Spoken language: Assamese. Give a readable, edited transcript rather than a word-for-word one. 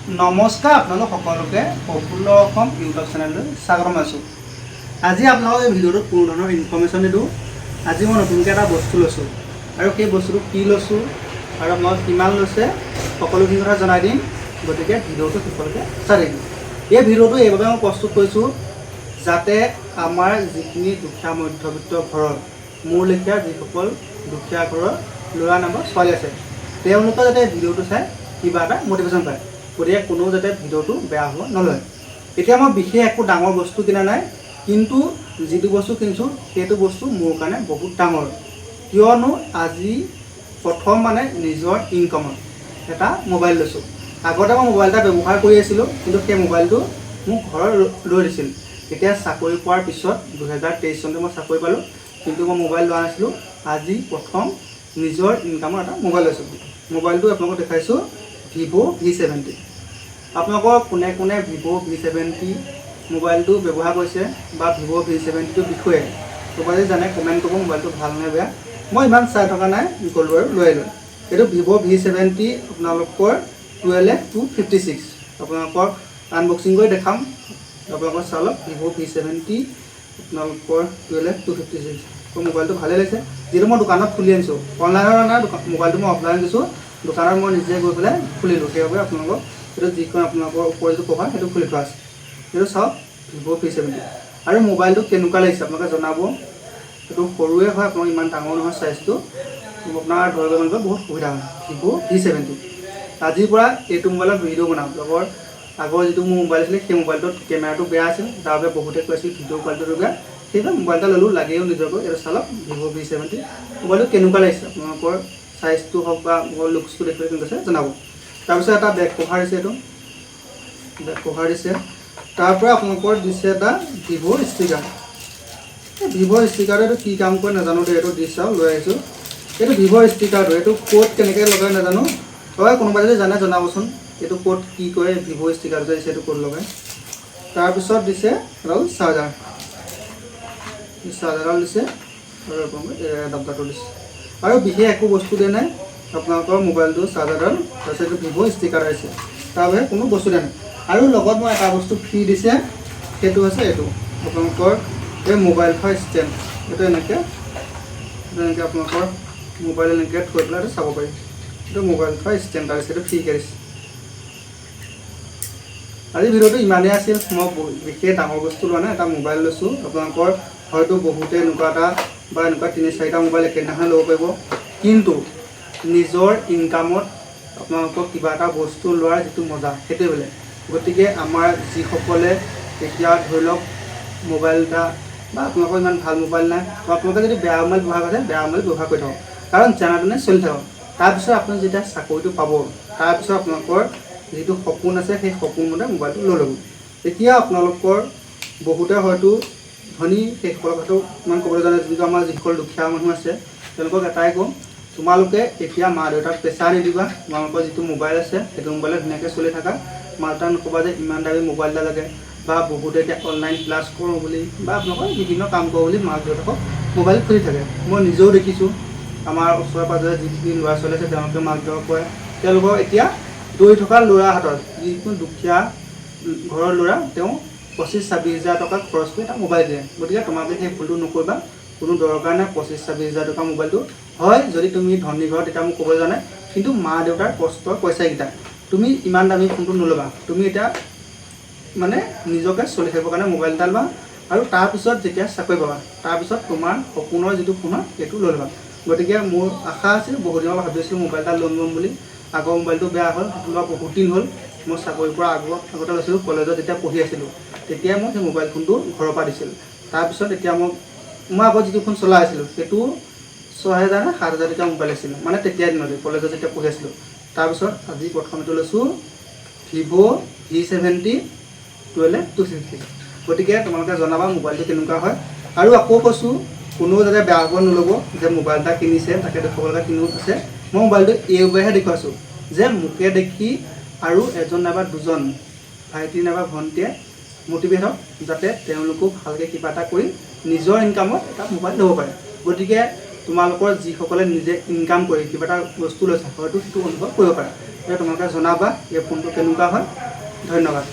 নমস্কাৰ আপোনালোক সকলোকে প্ৰফুল্ল অসম ইউটিউব চেনেললৈ স্বাগতম আছোঁ। আজি আপোনালোকক এই ভিডিঅ'টোত কোনো ধৰণৰ ইনফৰ্মেশ্যন নিদিওঁ। আজি মই নতুনকৈ এটা বস্তু লৈছোঁ আৰু সেই বস্তুটো কি লৈছোঁ আৰু আপোনালোকক কিমান লৈছে সকলোখিনি কথা জনাই দিম। গতিকে ভিডিঅ'টো সকলোকে চাই দিম। এই ভিডিঅ'টো এইবাবে মই প্ৰস্তুত কৰিছোঁ যাতে আমাৰ যিখিনি দুখীয়া মধ্যবিত্ত ঘৰৰ মোৰ লেখীয়া যিসকল দুখীয়া ঘৰৰ ল'ৰা নামৰ ছোৱালী আছে তেওঁলোকে যাতে ভিডিঅ'টো চাই কিবা এটা মটিভেশ্যন পায়। গতিকে কোনো যাতে ভিডিঅ'টো বেয়া হ'ব নলয়। এতিয়া মই বিশেষ একো ডাঙৰ বস্তু কিনা নাই, কিন্তু যিটো বস্তু কিনিছোঁ সেইটো বস্তু মোৰ কাৰণে বহুত ডাঙৰ। কিয়নো আজি প্ৰথম নিজৰ ইনকামত এটা মোবাইল লৈছোঁ। আগতে মই মোবাইল এটা ব্যৱহাৰ কৰি আছিলোঁ, কিন্তু সেই মোবাইলটো মোক ঘৰত লৈ দিছিল। এতিয়া চাকৰি পোৱাৰ পিছত 2023 চনতে মই চাকৰি পালোঁ, কিন্তু মই মোবাইল লোৱা নাছিলোঁ। আজি প্ৰথম নিজৰ ইনকামৰ এটা মোবাইল লৈছোঁ। মোবাইলটো আপোনালোকক দেখাইছোঁ, ভিভ' V70। আপোনালোকৰ কোনে কোনে ভিভ' V70 মোবাইলটো ব্যৱহাৰ কৰিছে বা ভিভ' V70টোৰ বিষয়ে ক'ৰবাত যদি জানে কমেণ্ট কৰিব। মোবাইলটো ভাল নে বেয়া মই ইমান চাই থকা নাই, গ'লো আৰু লৈ আহিলোঁ। এইটো ভিভ' V70 আপোনালোকৰ 12F256। আপোনালোকৰ আনবক্সিং কৰি দেখাম, আপোনালোকৰ চাওক। ভিভ' V70 আপোনালোকৰ 12F256 মোবাইলটো ভালেই লাগিছে। যিটো মই দোকানত খুলি আনিছোঁ, অনলাইনত অনা মোবাইলটো মই অফলাইন দিছোঁ, দোকানত মই নিজে গৈ পেলাই খুলিলোঁ। সেইবাবে আপোনালোকক সেইটো যিখন আপোনালোকৰ ওপৰত যিটো কভাৰ সেইটো খুলি থোৱা আছে। সেইটো চাওক, ভিভ' V70। আৰু মোবাইলটো কেনেকুৱা লাগিছে আপোনালোকে জনাব। সেইটো সৰুৱে হয়, আপোনালোক ইমান ডাঙৰ নহয় চাইজটো, আপোনাৰ ধৰিব মেলিব বহুত সুবিধা হয়। ভিভ' V70 আজিৰ পৰা এইটো মোবাইলত ভিডিঅ' বনাম। আগৰ যিটো মোৰ মোবাইল আছিলে সেই মোবাইলটোত কেমেৰাটো বেয়া আছিল, তাৰ বাবে বহুতে কৈছিল ভিডিঅ' কোৱালিটিটো বেয়া। সেইবাবে মোবাইল এটা ল'লোঁ, লাগেও নিজকৈ। এইটো চাওক, ভিভ' V70 মোবাইলটো কেনেকুৱা লাগিছে আপোনালোকৰ চাইজটো হওক বা মোৰ লুকছটো দেখুৱাই কেনেকুৱা আছে জনাব। তাৰপিছত এটা বেক কভাৰ দিছে, এইটো বেক কভাৰ দিছে। তাৰপৰা আপোনালোকৰ দিছে এটা ভিভ' ষ্টিকাৰ। এই ভিভ' ষ্টিকাৰটো এইটো কি কাম কৰে নাজানো দেই, এইটো দি চাওঁ, লৈ আহিছোঁ। এইটো ভিভ' ষ্টিকাৰটো এইটো ক'ত কেনেকৈ লগাই নাজানো, হয় কোনোবাই যদি জানে জনাবচোন। এইটো ক'ত কি কৰে, ভিভ' ষ্টিকাৰটো দিছে এইটো ক'ত লগাই। তাৰপিছত দিছে এডাল চাৰ্জাৰ, চাৰ্জাৰডাল দিছে আৰু আপোনালোকে এডাপ্টাৰটো দিছে। আৰু বিশেষ একো বস্তু দিয়া নাই, আপোনালোকৰ মোবাইলটো চাৰ্জাৰডাল, তাৰপিছত এইটো ভিভ' ষ্টিকাৰ আহিছে, তাৰ বাহিৰে কোনো বস্তু দিয়া নাই। আৰু লগত মই এটা বস্তু ফ্ৰী দিছে, সেইটো হৈছে এইটো আপোনালোকৰ এই মোবাইল থোৱা ষ্টেণ্ড। এইটো এনেকৈ আপোনালোকৰ মোবাইল এনেকৈ থৈ পেলাই এইটো চাব পাৰি। এইটো মোবাইল থোৱা ষ্টেণ্ড এটা দিছে, এইটো ফ্ৰীকৈ দিছে। আজি ভিডিঅ'টো ইমানেই আছিল। মই বিশেষ ডাঙৰ বস্তু লোৱা নাই, এটা মোবাইল লৈছোঁ। আপোনালোকৰ হয়তো বহুতে এনেকুৱা এটা বা এনেকুৱা 3-4টা মোবাইল একেদিনাখন ল'ব পাৰিব, কিন্তু নিজৰ ইনকামত আপোনালোকক কিবা এটা বস্তু লোৱাৰ যিটো মজা সেইটোৱে বেলেগ। গতিকে আমাৰ যিসকলে এতিয়া ধৰি লওক মোবাইল এটা বা আপোনালোকৰ ইমান ভাল মোবাইল নাই, তো আপোনালোকে যদি বেয়া মোবাইল ব্যৱহাৰ কৰে বেয়া মোবাইল ব্যৱহাৰ কৰি থাকক, কাৰণ যেনে তেনে চলি থাকক। তাৰপিছত আপুনি যেতিয়া চাকৰিটো পাব, তাৰপিছত আপোনালোকৰ যিটো সপোন আছে সেই সপোনমতে মোবাইলটো লৈ ল'ব। তেতিয়া আপোনালোকৰ বহুতে হয়তো ধনী সেইসকলৰ কথাটো ইমান ক'বলৈ জানে, যিটো আমাৰ যিসকল দুখীয়া মানুহ আছে তেওঁলোকক এটাই ক'ম, তোমালোকে এতিয়া মা দেউতাক প্ৰেছাৰ নিদিবা। তোমালোকৰ যিটো মোবাইল আছে সেইটো মোবাইলত ধুনীয়াকৈ চলি থাকা। মা দেউতাক নক'বা যে ইমান দামী মোবাইল এটা লাগে, বা বহুতে এতিয়া অনলাইন ক্লাছ কৰোঁ বুলি বা আপোনালোকৰ বিভিন্ন কাম কৰোঁ বুলি মাক দেউতাকক মোবাইল খুলি থাকে। মই নিজেও দেখিছোঁ, আমাৰ ওচৰে পাঁজৰে যিখিনি ল'ৰা ছোৱালী আছে তেওঁলোকে মাক দেউতাকক কয়, তেওঁলোকৰ এতিয়া দৌৰি থকা ল'ৰাৰ হাতত, যিকোনো দুখীয়া ঘৰৰ ল'ৰা, তেওঁ 25-26 হাজাৰ টকা খৰচ কৰি এটা মোবাইল দিয়ে। গতিকে তোমালোকে সেই ভুলটো নকৰিবা, কোনো দৰকাৰ নাই 25-26 হাজাৰ টকা মোবাইলটো। হয় যদি তুমি ধনী ঘৰত তেতিয়া মোক ক'ব জানে, কিন্তু মা দেউতাৰ কষ্টৰ পইচাকেইটা তুমি ইমান দামী ফোনটো নল'বা। তুমি এতিয়া নিজকে চলি থাকিবৰ কাৰণে মোবাইল এটা ল'বা, আৰু তাৰপিছত যেতিয়া চাকৰি পাবা তাৰপিছত তোমাৰ সপোনৰ যিটো ফোন হয় সেইটো লৈ ল'বা। গতিকে মোৰ আশা আছিল, বহুত দিনৰ পৰা ভাবি আছিলোঁ মোবাইল এটা ল'ম বুলি। আগৰ মোবাইলটো বেয়া হ'ল, সেইটো লোৱা বহুত দিন হ'ল। মই চাকৰিৰ পৰা আগতে লৈছিলোঁ, কলেজত যেতিয়া পঢ়ি আছিলোঁ তেতিয়াই মই সেই মোবাইল ফোনটো ঘৰৰ পৰা দিছিল। তাৰপিছত এতিয়া মই আগত যিটো ফোন চলাই আছিলোঁ সেইটো 6,000 নে 7,000 টকা মোবাইল আছিল, তেতিয়া দিনতে কলেজত যেতিয়া পঢ়ি আছিলোঁ। তাৰপিছত আজি প্ৰথমটো লৈছোঁ ভিভ' V70 12F256। গতিকে তোমালোকে জনাবা মোবাইলটো কেনেকুৱা হয়। আৰু আকৌ কৈছোঁ, কোনেও যাতে বেয়া হ'ব নল'ব যে মোবাইল এটা কিনিছে তাকে দেখুৱাব লগা কিনো আছে। মই মোবাইলটো এইবাবেহে দেখুৱাইছোঁ যে মোকে দেখি আৰু এজন নাইবা দুজন ভাইটি নাইবা ভণ্টিয়ে মটিভেট হওক, যাতে তেওঁলোকেও ভালকৈ কিবা এটা কৰি নিজৰ ইনকামত এটা মোবাইল ল'ব পাৰে। গতিকে তোমালোকৰ যিসকলে নিজে ইনকাম কৰি কিবা এটা বস্তু লৈছা হয়তো সেইটো অনুভৱ কৰিব পাৰা। তোমালোকে জনাবা এই ফোনটো কেনেকুৱা হয়। ধন্যবাদ।